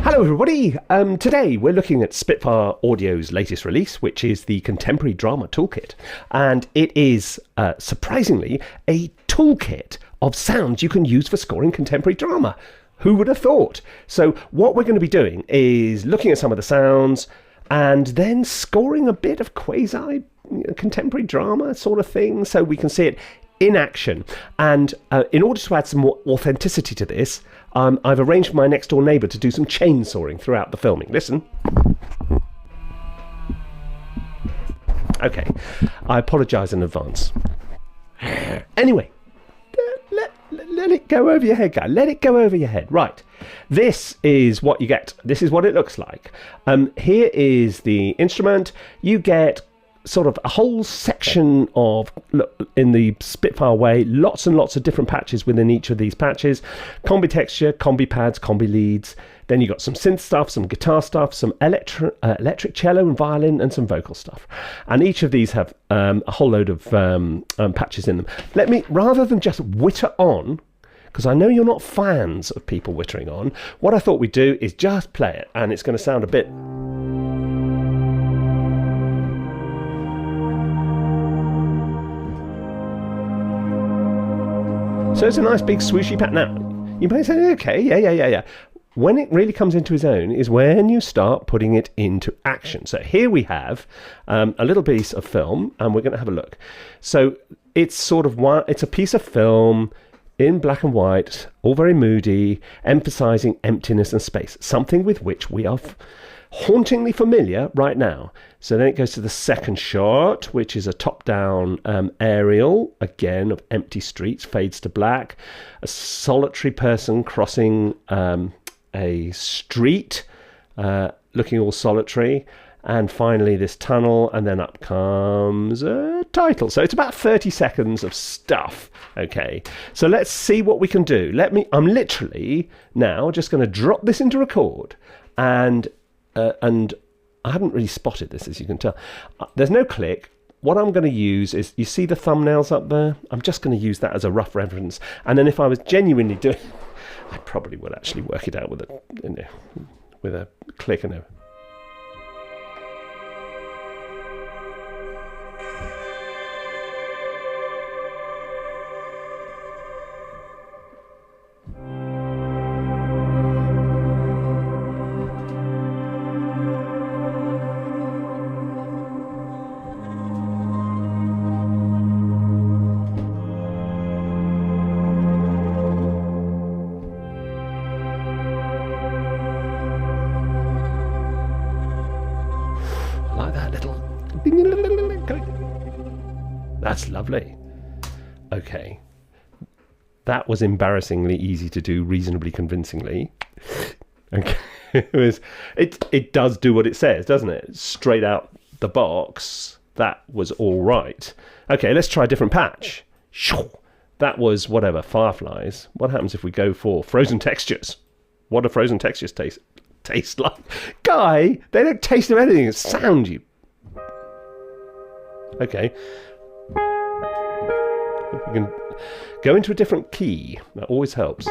Hello everybody, today we're looking at Spitfire Audio's latest release, which is the Contemporary Drama Toolkit, and it is, surprisingly, a toolkit of sounds you can use for scoring contemporary drama. Who would have thought? So what we're going to be doing is looking at some of the sounds and then scoring a bit of quasi-contemporary drama sort of thing, so we can see it in action. And in order to add some more authenticity to this, I've arranged for my next door neighbour to do some chainsawing throughout the filming. Listen. Okay, I apologise in advance. Anyway, let it go over your head, guy. Let it go over your head. Right, this is what you get. This is what it looks like. Here is the instrument. You get sort of a whole section of, in the Spitfire way, lots and lots of different patches within each of these patches. Combi texture, combi pads, combi leads. Then you got some synth stuff, some guitar stuff, some electric cello and violin, and some vocal stuff. And each of these have a whole load of patches in them. Let me, rather than just witter on, because I know you're not fans of people wittering on, what I thought we'd do is just play it, and it's going to sound a bit... So it's a nice big swooshy pat. Now, you may say, okay, yeah. When it really comes into its own is when you start putting it into action. So here we have a little piece of film, and we're going to have a look. So it's sort of it's a piece of film in black and white, all very moody, emphasizing emptiness and space, something with which we are hauntingly familiar right now. So then it goes to the second shot, which is a top-down aerial, again, of empty streets, fades to black, a solitary person crossing a street, looking all solitary, and finally this tunnel, and then up comes a title. So it's about 30 seconds of stuff. Okay, so let's see what we can do. I'm literally now just going to drop this into record, and I haven't really spotted this, as you can tell. There's no click. What I'm going to use is, you see the thumbnails up there? I'm just going to use that as a rough reference. And then if I was genuinely doing... I probably would actually work it out with a click and a... That's lovely. Okay. That was embarrassingly easy to do reasonably convincingly. Okay. It does do what it says, doesn't it? Straight out the box. That was all right. Okay, let's try a different patch. That was whatever, fireflies. What happens if we go for frozen textures? What do frozen textures taste like? Guy, they don't taste of anything. It's sound, you... Okay. We can go into a different key. That always helps.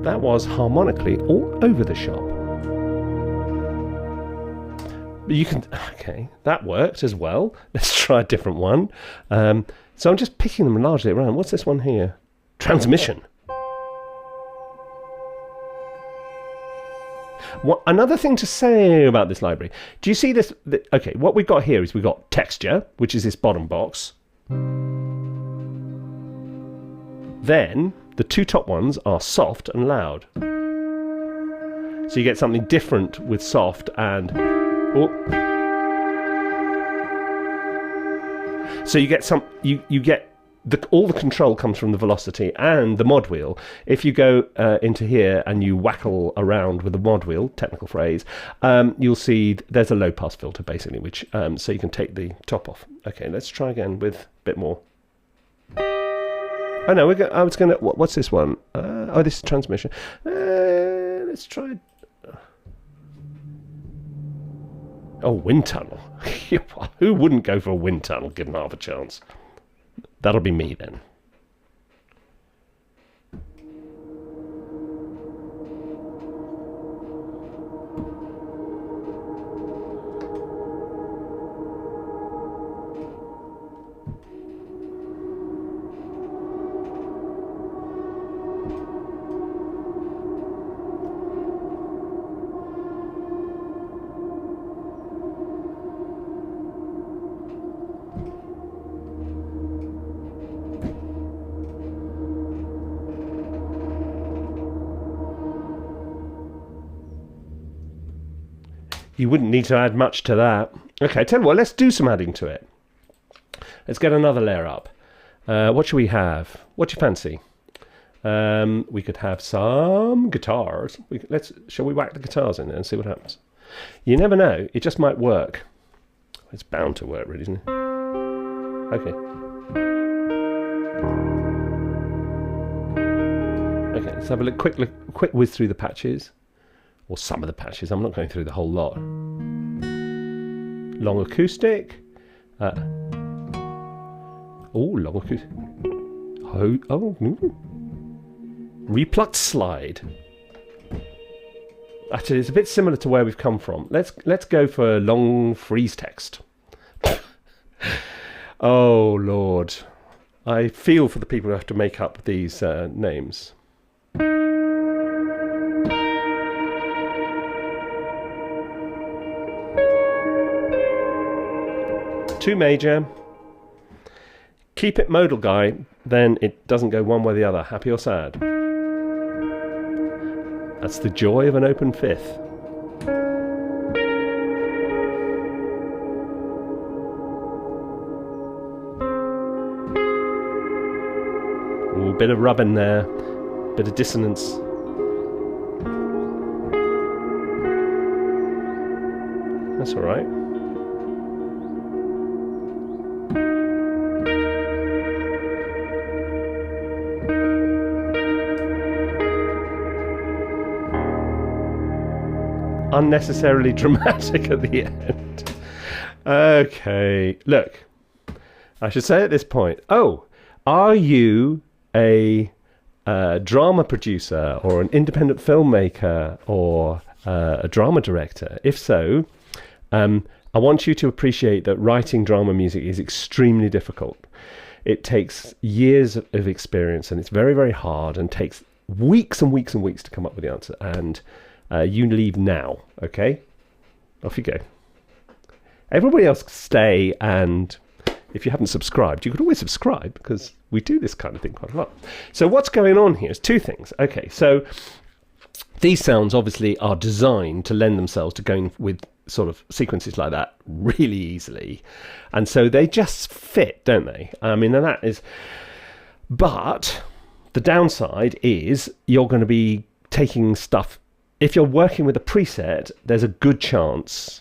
That was harmonically all over the shop. But you can... Okay, that worked as well. Let's try a different one. So I'm just picking them largely around. What's this one here? Transmission. Another thing to say about this library. Do you see this? Okay, what we've got here is we've got texture, which is this bottom box. Then the two top ones are soft and loud. So you get something different with soft and... Oh. So you get you get all the control comes from the velocity and the mod wheel. If you go into here and you whackle around with the mod wheel, technical phrase, you'll see there's a low pass filter basically, which so you can take the top off. Okay, let's try again with a bit more. Oh no, I was gonna. What's this one? Oh, this is transmission. Let's try. Oh, wind tunnel. Who wouldn't go for a wind tunnel given half a chance? That'll be me then. You wouldn't need to add much to that. Okay, tell you what, let's do some adding to it. Let's get another layer up. What should we have? What do you fancy? We could have some guitars. Shall we whack the guitars in there and see what happens? You never know. It just might work. It's bound to work, really, isn't it? Okay. Okay, let's have a quick whiz through the patches. Or some of the patches. I'm not going through the whole lot. Long acoustic. Long acoustic. Replucked slide. Actually, it's a bit similar to where we've come from. Let's go for long freeze text. Oh Lord, I feel for the people who have to make up these names. Two major. Keep it modal, guy. Then it doesn't go one way or the other. Happy or sad. That's the joy of an open fifth. Ooh, bit of rub in there. Bit of dissonance. That's all right. Unnecessarily dramatic at the end. Okay, look, I should say at this point, are you a drama producer or an independent filmmaker or a drama director? If so, I want you to appreciate that writing drama music is extremely difficult. It takes years of experience, and it's very, very hard, and takes weeks and weeks and weeks to come up with the answer. And you leave now, okay? Off you go. Everybody else stay, and if you haven't subscribed, you could always subscribe, because we do this kind of thing quite a lot. So what's going on here is two things. Okay, so these sounds obviously are designed to lend themselves to going with sort of sequences like that really easily. And so they just fit, don't they? I mean, and that is... But the downside is you're going to be taking stuff... If you're working with a preset, there's a good chance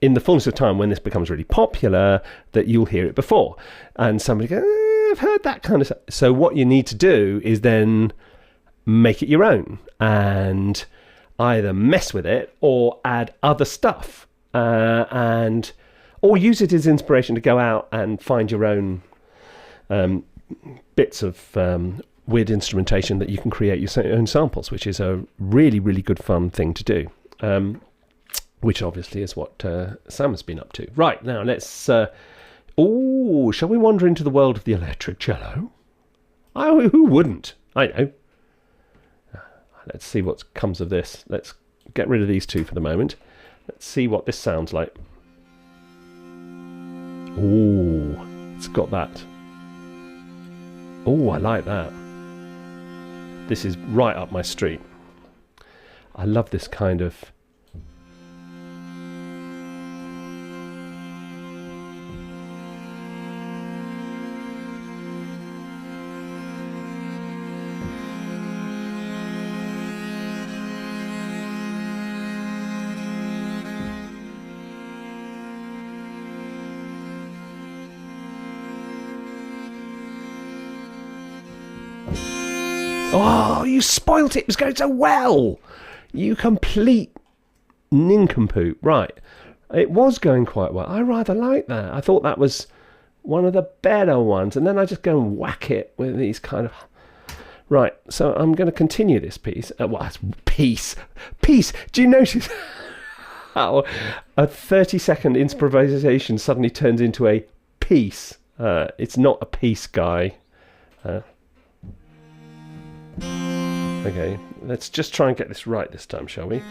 in the fullness of time when this becomes really popular that you'll hear it before. And somebody goes, I've heard that kind of stuff. So what you need to do is then make it your own and either mess with it or add other stuff or use it as inspiration to go out and find your own bits of weird instrumentation that you can create your own samples, which is a really, really good fun thing to do, which obviously is what Sam has been up to. Right, now let's... shall we wander into the world of the electric cello? Who wouldn't? I know. Let's see what comes of this. Let's get rid of these two for the moment. Let's see what this sounds like. It's got that. I like that. This is right up my street. I love this kind of... Oh, you spoilt it. It was going so well. You complete nincompoop. Right. It was going quite well. I rather like that. I thought that was one of the better ones. And then I just go and whack it with these kind of... Right. So I'm going to continue this piece. Piece. Do you notice how a 30-second improvisation suddenly turns into a piece? It's not a piece, guy. Okay, let's just try and get this right this time, shall we?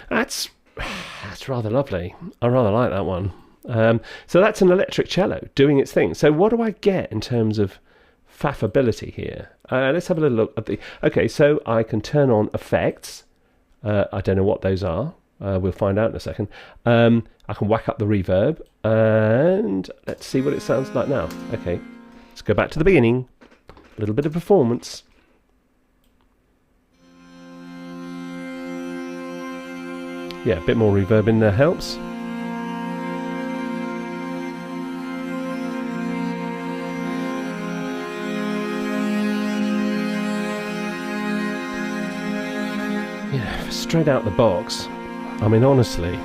That's rather lovely. I rather like that one. So that's an electric cello doing its thing. So what do I get in terms of faffability here? Let's have a little look at the... Okay, so I can turn on effects. I don't know what those are. We'll find out in a second. I can whack up the reverb. And let's see what it sounds like now. Okay, let's go back to the beginning. A little bit of performance. Yeah, a bit more reverb in there helps. Yeah, straight out the box. I mean, honestly.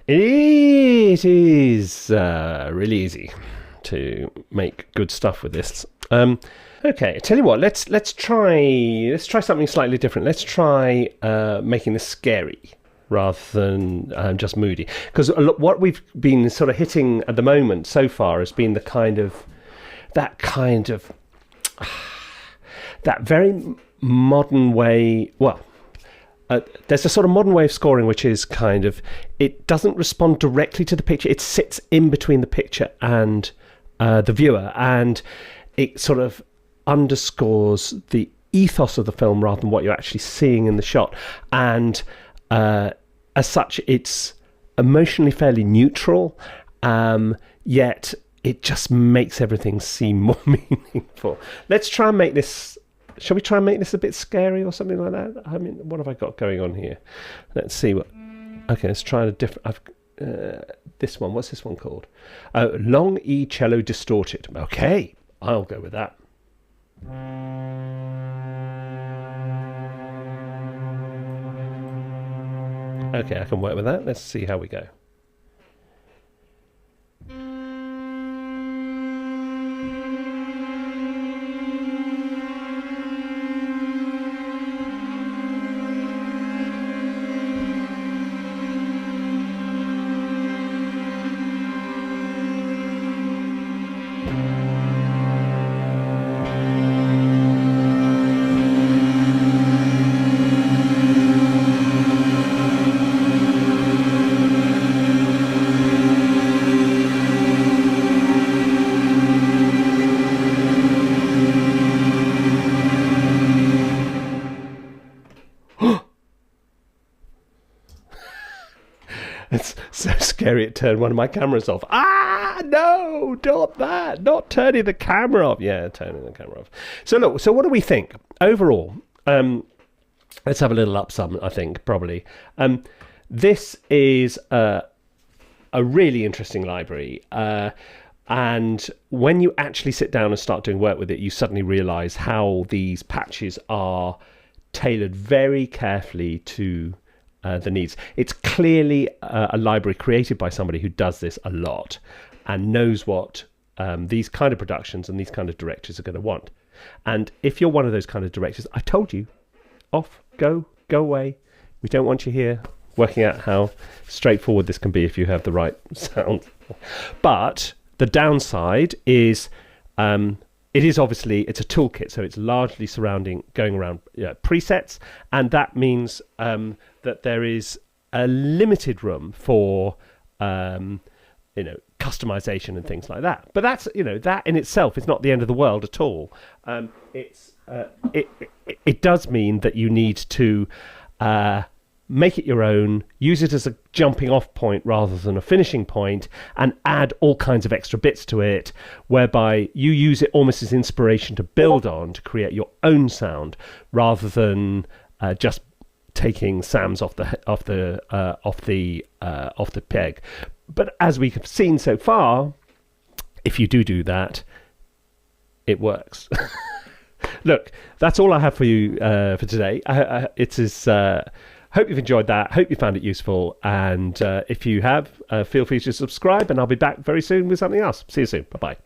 It is really easy to make good stuff with this. Okay, tell you what, let's try something slightly different. Let's try making this scary rather than just moody. Because what we've been sort of hitting at the moment so far has been that very modern way. Well. There's a sort of modern way of scoring which is kind of, it doesn't respond directly to the picture, it sits in between the picture and the viewer, and it sort of underscores the ethos of the film rather than what you're actually seeing in the shot, and as such it's emotionally fairly neutral, yet it just makes everything seem more meaningful. Let's try and make this... Shall we try and make this a bit scary or something like that? I mean, what have I got going on here? Let's see what... Okay, let's try a different... this one, what's this one called? Long E Cello Distorted. Okay, I'll go with that. Okay, I can work with that. Let's see how we go. It's so scary it turned one of my cameras off. No, not that. Not turning the camera off. Yeah, turning the camera off. So look, so what do we think? Overall, let's have a little up sum, I think, probably. This is a really interesting library. And when you actually sit down and start doing work with it, you suddenly realise how these patches are tailored very carefully to the needs. It's clearly a library created by somebody who does this a lot and knows what these kind of productions and these kind of directors are going to want. And if you're one of those kind of directors, I told you, off, go away. We don't want you here. Working out how straightforward this can be if you have the right sound. But the downside is it is obviously, it's a toolkit, so it's largely going around presets, and that means that there is a limited room for customization and things like that. But that's that in itself is not the end of the world at all. It does mean that you need to make it your own, use it as a jumping off point rather than a finishing point, and add all kinds of extra bits to it, whereby you use it almost as inspiration to build on, to create your own sound, rather than just taking Sam's off the peg. But as we have seen so far, if you do that, it works. Look, that's all I have for you for today. Hope you've enjoyed that. Hope you found it useful. And if you have, feel free to subscribe, and I'll be back very soon with something else. See you soon. Bye-bye.